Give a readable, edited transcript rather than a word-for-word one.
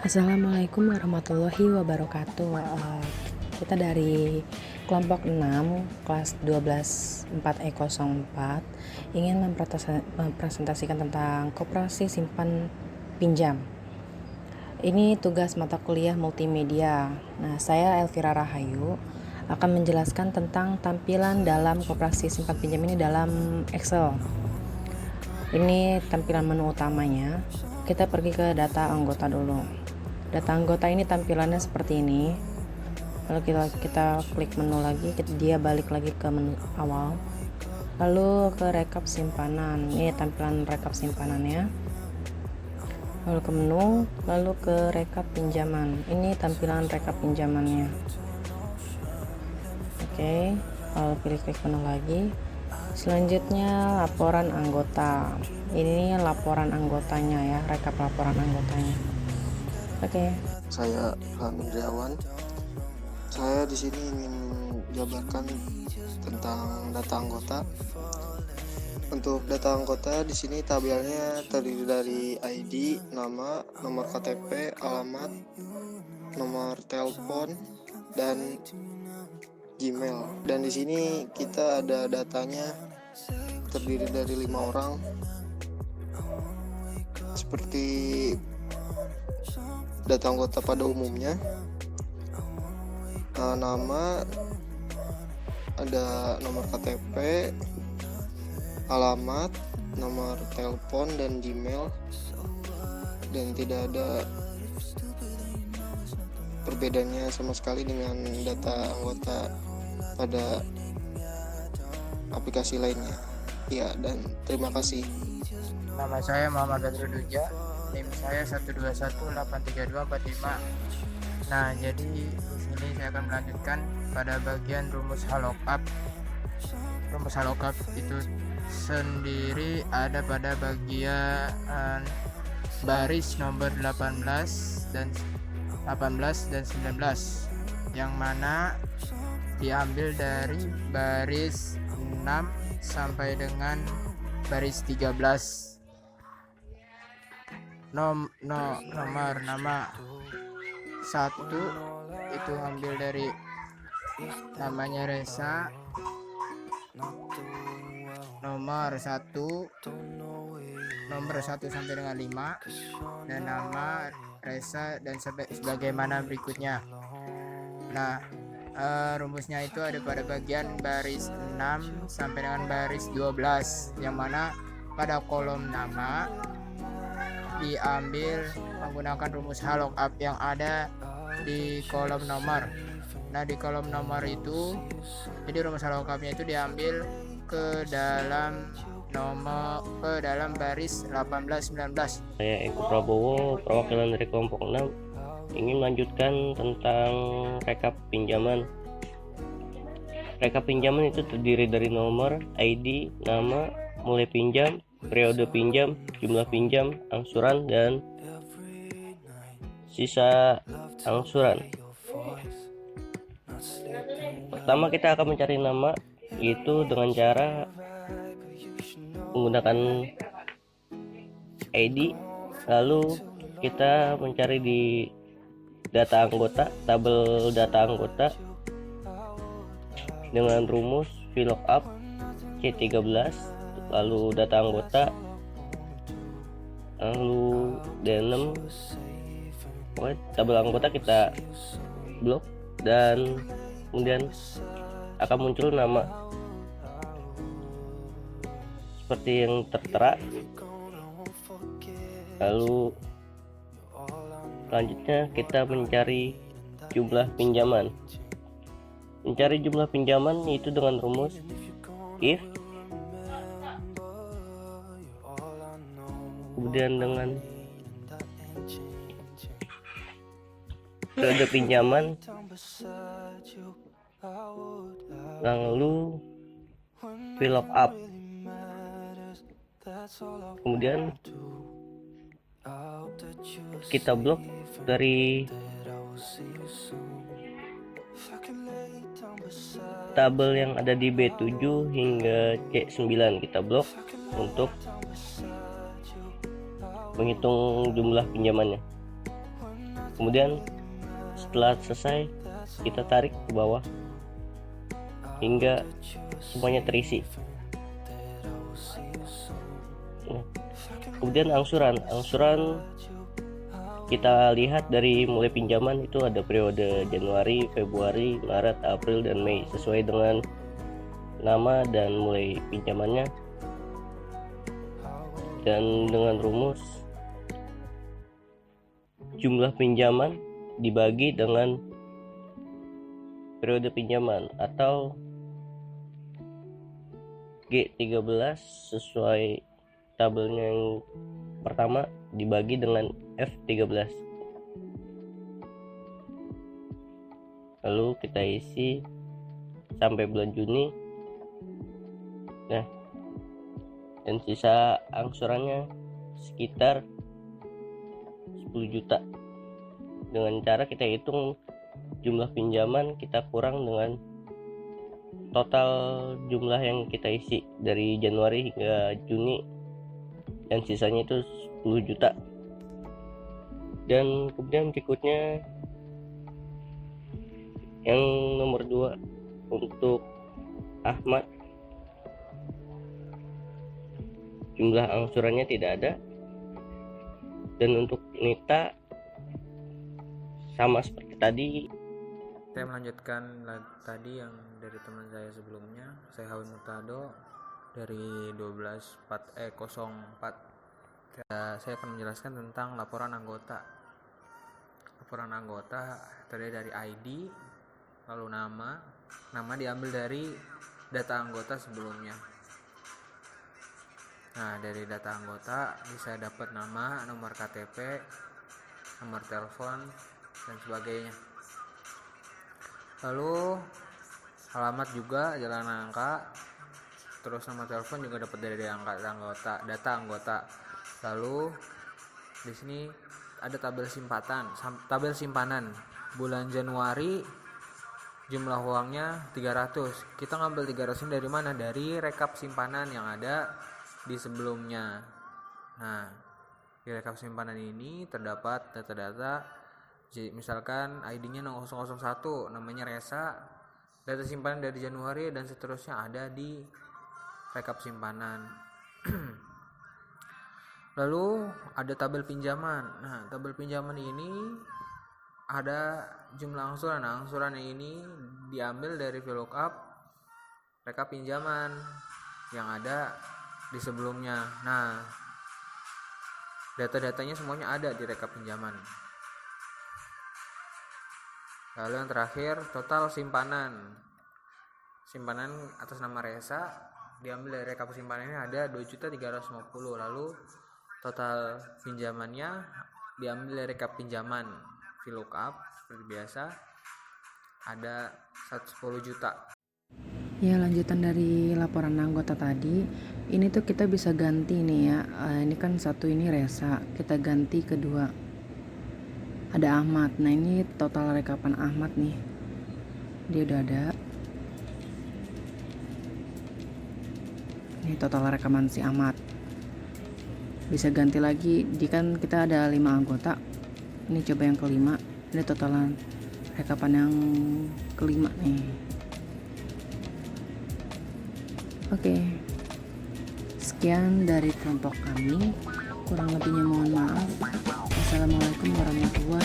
Assalamualaikum warahmatullahi wabarakatuh. Kita dari kelompok 6 kelas 12 4E04 ingin mempresentasikan tentang koperasi simpan pinjam. Ini tugas mata kuliah multimedia. Nah, saya Elvira Rahayu akan menjelaskan tentang tampilan dalam koperasi simpan pinjam ini dalam Excel. Ini tampilan menu utamanya. Kita pergi ke data anggota dulu. Data anggota ini tampilannya seperti ini. Lalu kita klik menu lagi, dia balik lagi ke menu awal. Lalu ke rekap simpanan. Ini tampilan rekap simpanannya. Lalu ke menu, lalu ke rekap pinjaman. Ini tampilan rekap pinjamannya. Oke, lalu pilih klik menu lagi. Selanjutnya laporan anggota. Ini laporan anggotanya ya, rekap laporan anggotanya. Oke. Saya Ilham Indriawan. Saya di sini ingin menjabarkan tentang data anggota. Untuk data anggota di sini tabelnya terdiri dari ID, nama, nomor KTP, alamat, nomor telepon, dan Gmail. Dan di sini kita ada datanya terdiri dari 5 orang. Seperti data anggota pada umumnya, nama, ada nomor KTP, alamat, nomor telepon, dan Gmail, dan tidak ada perbedaannya sama sekali dengan data anggota pada aplikasi lainnya. Ya, dan terima kasih. Nama saya Muhammad Badrul Duja, NIM saya 121832245. Nah, jadi di sini saya akan melanjutkan pada bagian rumus halokap. Rumus halokap itu sendiri ada pada bagian baris nomor 18 dan 19, yang mana diambil dari baris 6 sampai dengan baris 13. Nomor nama 1 itu ambil dari namanya Reza, nomor 1 sampai dengan 5, dan nama Reza dan sebagaimana berikutnya. Nah, rumusnya itu ada pada bagian baris 6 sampai dengan baris 12, yang mana pada kolom nama diambil menggunakan rumus halokap yang ada di kolom nomor. Nah, di kolom nomor itu, jadi rumus halokapnya itu diambil ke dalam baris 18-19. Saya Eko Prabowo, perwakilan dari kelompok 6, ingin melanjutkan tentang rekap pinjaman. Rekap pinjaman itu terdiri dari nomor, ID, nama, mulai pinjam, periode pinjam, jumlah pinjam, angsuran, dan sisa angsuran. Pertama kita akan mencari nama, yaitu dengan cara menggunakan ID. Lalu kita mencari di data anggota, tabel data anggota dengan rumus VLOOKUP C13, lalu data anggota, lalu D6. Oke, tabel anggota kita blok dan kemudian akan muncul nama seperti yang tertera. Lalu selanjutnya kita mencari jumlah pinjaman. Mencari jumlah pinjaman itu dengan rumus if, kemudian dengan periode pinjaman, lalu VLOOKUP, kemudian kita blok dari tabel yang ada di B7 hingga C9, kita blok untuk menghitung jumlah pinjamannya. Kemudian setelah selesai kita tarik ke bawah hingga semuanya terisi. Nah, kemudian angsuran kita lihat dari mulai pinjaman itu ada periode Januari, Februari, Maret, April, dan Mei sesuai dengan nama dan mulai pinjamannya, dan dengan rumus jumlah pinjaman dibagi dengan periode pinjaman atau G13 sesuai tabelnya yang pertama dibagi dengan F13. Lalu kita isi sampai bulan Juni. Nah, dan sisa angsurannya sekitar 10 juta. Dengan cara kita hitung jumlah pinjaman kita kurang dengan total jumlah yang kita isi dari Januari hingga Juni, dan sisanya itu 10 juta. Dan kemudian berikutnya yang nomor 2 untuk Ahmad, jumlah angsurannya tidak ada. Dan untuk Nita sama seperti tadi. Saya melanjutkan tadi yang dari teman saya sebelumnya, saya Hawin Murtado dari 12.04. Saya akan menjelaskan tentang laporan anggota. Laporan anggota terdiri dari ID, lalu nama diambil dari data anggota sebelumnya. Nah, dari data anggota bisa dapat nama, nomor KTP, nomor telepon, dan sebagainya. Lalu alamat juga, jalan angka, terus nomor telepon juga dapat dari data anggota. Lalu di sini ada tabel simpanan. Bulan Januari jumlah uangnya 300. Kita ngambil 300 dari mana? Dari rekap simpanan yang ada di sebelumnya. Nah, di rekap simpanan ini terdapat data-data, misalkan ID-nya 001, namanya Resa, data simpanan dari Januari dan seterusnya ada di rekap simpanan. Lalu ada tabel pinjaman. Nah, tabel pinjaman ini ada jumlah angsuran. Nah, angsuran ini diambil dari VLOOKUP rekap pinjaman yang ada di sebelumnya. Nah, data-datanya semuanya ada di rekap pinjaman. Lalu yang terakhir, total simpanan atas nama Resa diambil dari rekap simpanan ini ada 2.350. Lalu total pinjamannya diambil dari rekap pinjaman VLOOKUP seperti biasa ada 110 juta. Ya, lanjutan dari laporan anggota tadi, ini tuh kita bisa ganti nih ya. Ini kan satu ini Resa, kita ganti kedua. Ada Ahmad. Nah, ini total rekapan Ahmad nih. Dia udah ada. Ini total rekaman si Ahmad. Bisa ganti lagi, kan kita ada 5 anggota. Ini coba yang kelima. Ini totalan rekapan yang kelima nih. Oke. Sekian dari kelompok kami. Kurang lebihnya mohon maaf. Wassalamualaikum warahmatullahi